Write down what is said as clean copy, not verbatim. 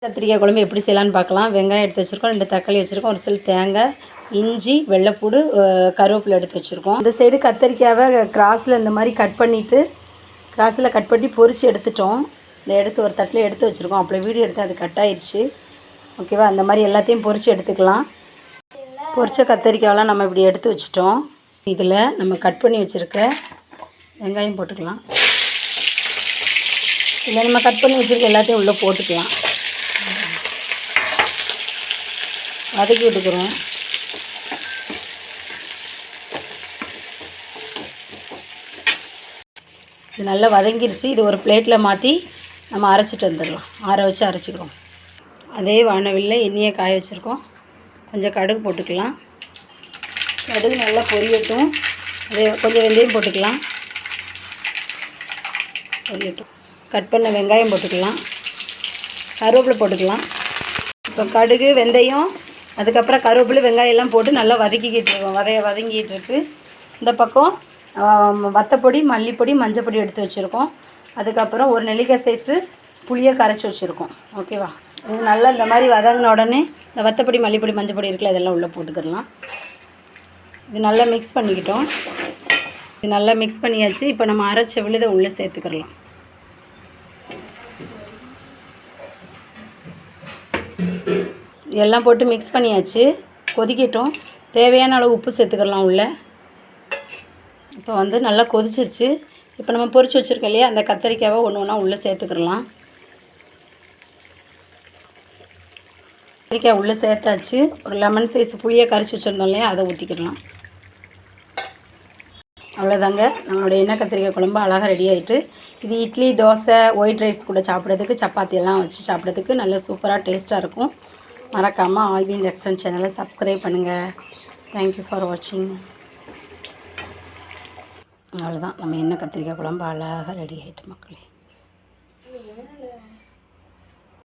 கத்திரிக்காய் குழம்பு எப்படி செய்யலான்னு பார்க்கலாம். வெங்காயம் எடுத்து வச்சுருக்கோம், 2 தக்காளி வச்சுருக்கோம், ஒரு சில தேங்காய், இஞ்சி, வெள்ளைப்பூடு, கருவேப்பிலை எடுத்து வச்சுருக்கோம். இந்த சைடு கத்திரிக்காவை கிராஸில் இந்த மாதிரி கட் பண்ணிவிட்டு கிராஸில் கட் பண்ணி பொரித்து எடுத்துட்டோம். இதை எடுத்து ஒரு தட்டில் எடுத்து வச்சுருக்கோம். அப்போ வீடியோ எடுத்து அது கட் ஆயிடுச்சு. ஓகேவா? அந்த மாதிரி எல்லாத்தையும் பொரித்து எடுத்துக்கலாம். பொரித்த கத்திரிக்காயெல்லாம் நம்ம இப்படி எடுத்து வச்சுட்டோம். இதில் நம்ம கட் பண்ணி வச்சுருக்க வெங்காயம் போட்டுக்கலாம். இல்லை நம்ம கட் பண்ணி வச்சுருக்க எல்லாத்தையும் உள்ளே போட்டுக்கலாம். வதக்கி விட்டுக்கிறோம். இது நல்லா வதங்கிருச்சு. இது ஒரு பிளேட்டில் மாற்றி நம்ம அரைச்சிட்டு வந்துடலாம். ஆற வச்சு அரைச்சிக்கிறோம். அதே வானவில்ல எண்ணெயை காய வச்சுருக்கோம். கொஞ்சம் கடுகு போட்டுக்கலாம். கடுகு நல்லா பொரியட்டும். அதே கொஞ்சம் வெந்தயம் போட்டுக்கலாம். பொரியட்டும். கட் பண்ண வெங்காயம் போட்டுக்கலாம். கருவேப்பிலை போட்டுக்கலாம். இப்போ கடுகு, வெந்தயம், அதுக்கப்புறம் கருவேப்பிலை, வெங்காயம் எல்லாம் போட்டு நல்லா வதக்கிக்கிட்டு இருக்கோம். வதங்கிட்டு இருக்கு. இந்த பக்கம் வத்தப்பொடி, மல்லிப்பொடி, மஞ்சப்பொடி எடுத்து வச்சுருக்கோம். அதுக்கப்புறம் ஒரு நெல்லிக்காய் சைஸு புளியை கரைச்சி வச்சுருக்கோம். ஓகேவா? இது நல்லா இந்த மாதிரி வதங்கின உடனே இந்த வத்தப்பொடி, மல்லிப்பொடி, மஞ்சப்பொடி இருக்குல்ல, இதெல்லாம் உள்ளே போட்டுக்கிடலாம். இது நல்லா மிக்ஸ் பண்ணிக்கிட்டோம். இது நல்லா மிக்ஸ் பண்ணியாச்சு. இப்போ நம்ம அரைச்ச விழுதை உள்ளே சேர்த்துக்கிடலாம். எல்லாம் போட்டு மிக்ஸ் பண்ணியாச்சு. கொதிக்கட்டும். தேவையான அளவு உப்பு சேர்த்துக்கலாம் உள்ளே. இப்போ வந்து நல்லா கொதிச்சிருச்சு. இப்போ நம்ம பொரிச்சு வச்சுருக்கோம் இல்லையா, அந்த கத்திரிக்காவை ஒன்று ஒன்றா உள்ளே சேர்த்துக்கிடலாம். கத்திரிக்காய் உள்ளே சேர்த்தாச்சு. ஒரு லெமன் சைஸ் புளியை கரைச்சி வச்சுருந்தோம் இல்லையா, அதை ஊற்றிக்கிடலாம். அவ்வளோதாங்க, நம்மளுடைய எண்ணெய் கத்திரிக்காய் குழம்பு அழகாக ரெடி ஆகிட்டு. இது இட்லி, தோசை, ஒயிட் ரைஸ் கூட சாப்பிட்றதுக்கு, சப்பாத்தி எல்லாம் வச்சு சாப்பிட்றதுக்கு நல்ல சூப்பராக டேஸ்ட்டாக இருக்கும். மறக்காமல் ஆல்வின் ரெஸ்டாரண்ட் சேனலை சப்ஸ்கிரைப் பண்ணுங்கள். தேங்க்யூ ஃபார் வாட்சிங். அவ்வளோதான், நம்ம எண்ணெய் கத்திரிக்காய் குழம்பு அழகாக ரெடி ஆகிட்டு மக்களே.